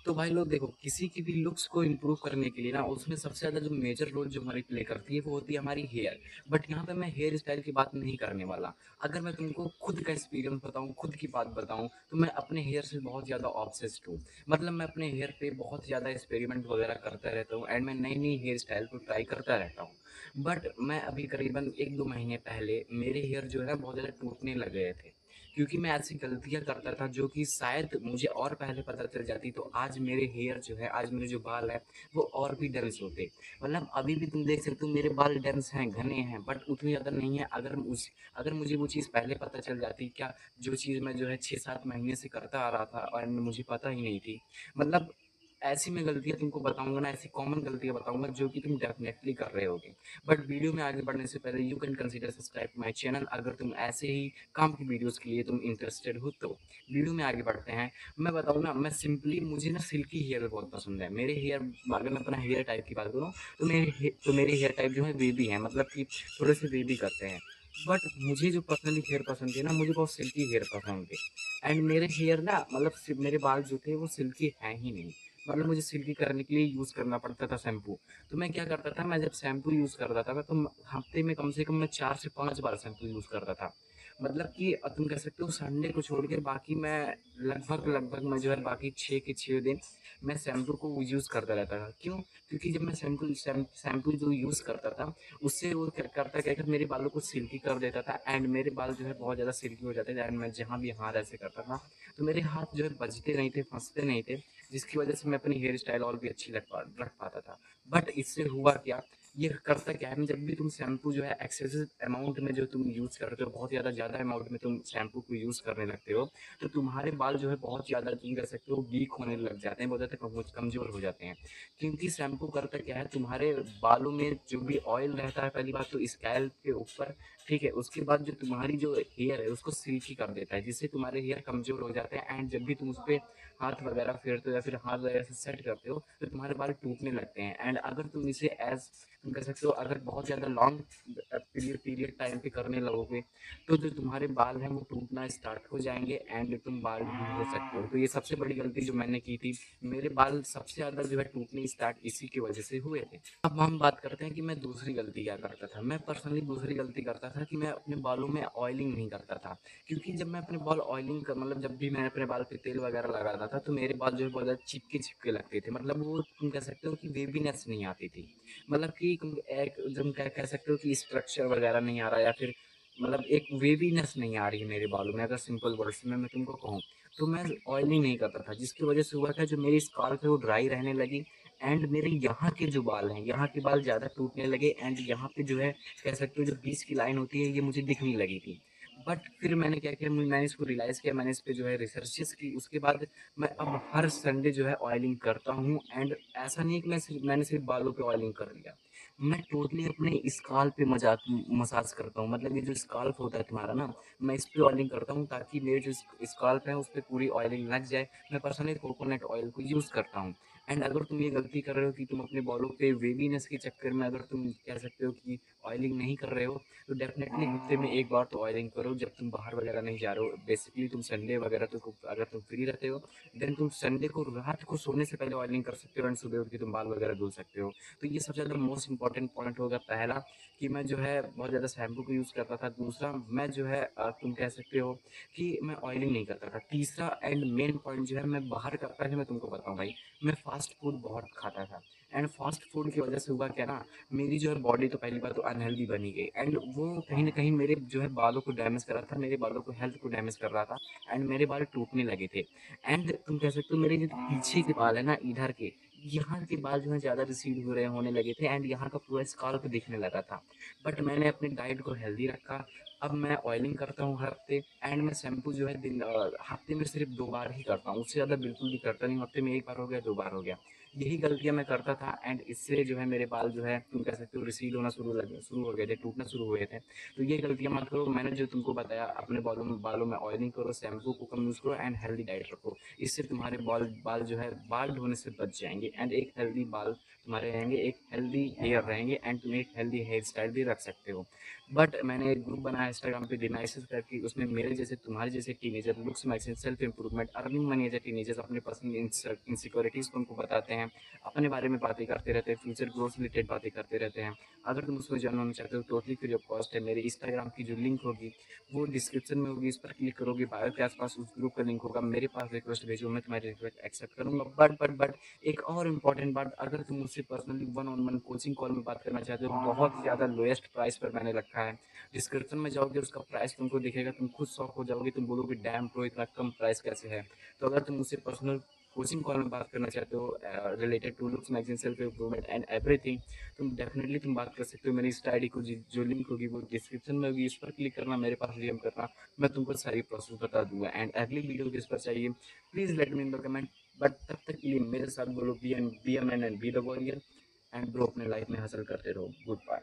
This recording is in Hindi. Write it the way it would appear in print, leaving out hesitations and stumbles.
तो भाई लोग देखो, किसी की भी लुक्स को इम्प्रूव करने के लिए ना उसमें सबसे ज़्यादा जो मेजर रोल जो हमारी प्ले करती है वो होती है हमारी हेयर। बट यहाँ पे मैं हेयर स्टाइल की बात नहीं करने वाला। अगर मैं तुमको खुद का एक्सपीरियंस बताऊँ, खुद की बात बताऊँ, तो मैं अपने हेयर से बहुत ज़्यादा ऑब्सेस्ड हूँ। मतलब मैं अपने हेयर पे बहुत ज़्यादा एक्सपेरिमेंट वगैरह करता रहता हूँ एंड मैं नई नई हेयर स्टाइल को ट्राई करता रहता हूँ। बट मैं अभी करीबन 1-2 महीने पहले मेरे हेयर जो है बहुत ज़्यादा टूटने लग गए थे, क्योंकि मैं ऐसी गलतियाँ करता था जो कि शायद मुझे और पहले पता चल जाती तो आज मेरे हेयर जो है, आज मेरे जो बाल है वो और भी डेंस होते। मतलब अभी भी तुम देख सकते हो मेरे बाल डेंस हैं, घने हैं, बट उतनी ज़्यादा नहीं है। अगर मुझे वो चीज़ पहले पता चल जाती, क्या जो चीज़ मैं जो है 6-7 महीने से करता आ रहा था और मुझे पता ही नहीं थी। मतलब ऐसी मैं गलतियाँ तुमको बताऊंगा ना, ऐसी कॉमन गलतियाँ बताऊंगा जो कि तुम डेफिनेटली कर रहे होगे। बट वीडियो में आगे बढ़ने से पहले you can consider subscribe my channel, अगर तुम ऐसे ही काम की वीडियोस के लिए तुम इंटरेस्टेड हो तो। वीडियो में आगे बढ़ते हैं। मैं बताऊँ ना, मैं सिंपली मुझे ना सिल्की हेयर बहुत पसंद है। मेरे हेयर, अगर मैं अपना हेयर टाइप की बात करूँ तो मेरे हेयर टाइप जो है वेवी है, मतलब कि थोड़े से वेवी करते हैं। बट मुझे जो पर्सनली हेयर पसंद है ना, मुझे बहुत सिल्की हेयर पसंद थे। एंड मेरे हेयर ना, मतलब मेरे बाल जो थे वो सिल्की है ही नहीं। मतलब मुझे सिल्की करने के लिए यूज़ करना पड़ता था शैम्पू। तो मैं क्या करता था, मैं जब शैम्पू यूज़ करता था तो हफ्ते में कम से कम मैं 4 से 5 बार शैम्पू यूज़ करता था। मतलब कि तुम कह सकते हो संडे को छोड़ के बाकी मैं लगभग लगभग मैं जो है बाकी 6 के 6 दिन मैं शैम्पू को यूज़ करता रहता था। क्यों? क्योंकि जब मैं शैम्पू जो यूज़ करता था, उससे वो क्या करता क्या मेरे बालों को सिल्की कर देता था एंड मेरे बाल जो है बहुत ज़्यादा सिल्की हो जाते थे। एंड मैं जहाँ भी हाथ ऐसे करता था तो मेरे हाथ जो है बजते नहीं थे, फंसते नहीं थे, जिसकी वजह से मैं अपनी हेयर स्टाइल और भी अच्छी रख पाता था। बट इससे हुआ क्या, ये करता क्या है, जब भी तुम शैम्पू जो है एक्सेसिव अमाउंट में जो तुम यूज़ करते हो, बहुत ज़्यादा अमाउंट में तुम शैम्पू को यूज़ करने लगते हो, तो तुम्हारे बाल जो है बहुत ज़्यादा, तुम कह सकते हो, वीक होने लग जाते हैं, बहुत ज़्यादा कमज़ोर हो जाते हैं। क्योंकि शैम्पू करता क्या है, तुम्हारे बालों में जो भी ऑयल रहता है, पहली बात तो स्कैल्प के ऊपर, ठीक है, उसके बाद जो तुम्हारी जो हेयर है उसको सिल्की कर देता है, जिससे तुम्हारे हेयर कमज़ोर हो जाते हैं। एंड जब भी तुम उस पर हाथ वगैरह फेरते हो या फिर हाथ वगैरह से सेट करते हो तो तुम्हारे बाल टूटने लगते हैं। एंड अगर तुम इसे एज, तुम कह सकते हो, अगर बहुत ज़्यादा लॉन्ग पीरियड टाइम पे करने लगोगे तो जो तुम्हारे बाल हैं वो टूटना स्टार्ट हो जाएंगे एंड तुम बाल भी हो सकते हो। तो ये सबसे बड़ी गलती जो मैंने की थी, मेरे बाल सबसे ज़्यादा जो है टूटने स्टार्ट इसी की वजह से हुए थे। अब हम बात करते हैं कि मैं दूसरी गलती क्या करता था। मैं पर्सनली दूसरी गलती करता था कि मैं अपने बालों में ऑयलिंग नहीं करता था। क्योंकि जब मैं अपने बाल ऑयलिंग कर, मतलब जब भी मैं अपने बाल पे तेल वगैरह लगाता था तो मेरे बाल जो है बहुत ज़्यादा चिपके चिपके लगते थे। मतलब वो तुम कह सकते हो कि वेवीनेस नहीं आती थी। मतलब कि एक तुम कह सकते हो कि स्ट्रक्चर वगैरह नहीं आ रहा, या फिर मतलब एक वेवीनेस नहीं आ रही है मेरे बालों में, अगर सिंपल वर्ड्स में मैं तुमको कहूँ। तो मैं ऑयलिंग नहीं करता था, जिसकी वजह से हुआ क्या, जो मेरी स्काल्प है वो ड्राई रहने लगी एंड मेरे यहाँ के जो बाल हैं, यहाँ के बाल ज़्यादा टूटने लगे एंड यहाँ पे जो है, कह सकते हो, जो बीच की लाइन होती है ये मुझे दिखने लगी थी। बट फिर मैंने क्या किया, मैंने इसको रियलाइज़ किया, मैंने इस पे जो है रिसर्चेस की। उसके बाद मैं अब हर संडे जो है ऑयलिंग करता हूँ। एंड ऐसा नहीं है कि मैंने सिर्फ बालों पे ऑयलिंग कर लिया, मैं टोटली अपने स्काल्प पे मसाज करता हूँ। मतलब ये जो स्काल्प होता है तुम्हारा ना, मैं इस पे ऑयलिंग करता हूँ ताकि मेरे जो स्काल्प है उस पे पूरी ऑयलिंग लग जाए। मैं पर्सनली कोकोनट ऑयल को यूज़ करता हूँ। एंड अगर तुम ये गलती कर रहे हो कि तुम अपने बालों पे वेवीनेस के चक्कर में, अगर तुम कह सकते हो कि ऑयलिंग नहीं कर रहे हो, तो डेफिनेटली हफ्ते में एक बार तो ऑयलिंग करो जब तुम बाहर वगैरह नहीं जा रहे हो। बेसिकली तुम संडे वगैरह तो अगर तुम फ्री रहते हो देन तुम संडे को रात को सोने से पहले ऑयलिंग कर सकते हो एंड सुबह उठ के तुम बाल वगैरह धुल सकते हो। तो ये सबसे ज़्यादा मोस्ट इंपॉर्टेंट पॉइंट होगा पहला, कि मैं जो है बहुत ज़्यादा शैम्पू को यूज़ करता था। दूसरा, मैं जो है तुम कह सकते हो कि मैं ऑयलिंग नहीं करता था। तीसरा एंड मेन पॉइंट जो है, मैं बाहर का, पहले मैं तुमको बताऊँ भाई, मैं फास्ट फूड बहुत खाता था। एंड फास्ट फूड की वजह से हुआ क्या ना, मेरी जो है बॉडी तो पहली बात तो अनहेल्दी बनी गई एंड वो कहीं ना कहीं मेरे जो है बालों को डैमेज कर रहा था, मेरे बालों को, हेल्थ को डैमेज कर रहा था एंड मेरे बाल टूटने लगे थे। एंड तुम कह सकते हो मेरे जो पीछे के बाल है ना, इधर के, यहाँ के बाल जो है ज़्यादा रिसीड हो रहे होने लगे थे एंड यहाँ का पूरा स्काल्प दिखने लगा था। बट मैंने अपनी डाइट को हेल्दी रखा। अब मैं ऑयलिंग करता हूँ हर हफ्ते एंड मैं शैम्पू जो है हफ्ते में सिर्फ 2 बार ही करता हूँ, उससे ज़्यादा बिल्कुल भी करता नहीं हूँ। हफ्ते में 1 बार हो गया, 2 बार हो गया। यही गलतियाँ मैं करता था एंड इससे जो है मेरे बाल जो है तुम कह सकते हो रिसीड होना शुरू हो गए थे, टूटना शुरू हुए थे। तो ये गलतियाँ मत करो। मैंने जो तुमको बताया, अपने बालों में ऑयलिंग करो, शैम्पू को कम यूज़ करो एंड हेल्दी डाइट रखो। इससे तुम्हारे बाल जो है बाल्ड होने से बच जाएँगे एंड एक हेल्दी बाल तुम्हारे रहेंगे, एक हेल्दी हेयर रहेंगे एंड तुम एक हेल्दी हेयर स्टाइल भी रख सकते हो। बट मैंने एक ग्रुप बनाया इंस्टाग्राम पे डिनाइसिस करके, उसमें मेरे जैसे तुम्हारे जैसे teenager looks magazine, self improvement, earning money as a teenagers अपने पर्सनल इनसिक्योरिटीज़ को उनको बताते हैं, अपने बारे में बातें करते रहते हैं, फ्यूचर ग्रोथ से रिलेटेड बातें करते रहते हैं। अगर तुम उसमें जॉइन होना चाहते हो टोटली फ्री ऑफ कॉस्ट है। मेरे इंस्टाग्राम की जो लिंक होगी वो डिस्क्रिप्शन में होगी, इस पर क्लिक करोगे बायो के आसपास उस ग्रुप का लिंक होगा। मेरे पास रिक्वेस्ट भेजो, मैं तुम्हारी रिक्वेस्ट एक्सेप्ट करूंगा। बट एक और इम्पॉर्टेंट बात, अगर तुम मुझसे personally one on one coaching call में बात करना चाहते हो, बहुत ज़्यादा लोएस्ट प्राइस पर मैंने रखा है। डिस्क्रिप्शन में जाओगे उसका प्राइस तुमको दिखेगा, तुम खुद शॉक हो जाओगे, तुम बोलोगे डैम प्रो इतना कम प्राइस कैसे है। तो अगर तुम मुझसे पर्सनल कोचिंग कॉल में बात करना चाहते हो related to looks magazine, self improvement and everything, तुम बात कर सकते हो। मेरी इंस्टा आई डी को जो लिंक होगी वो डिस्क्रिप्शन में होगी, इस पर क्लिक करना, मेरे पास डीएम करना, मैं तुमको सारी प्रोसेस बता दूंगा। एंड अगली वीडियो किस पर चाहिए please let me in the comment. But तब तक के लिए मेरे साथ बोलो B M N and be the warrior and bro अपने लाइफ में हासिल करते रहो। Good bye.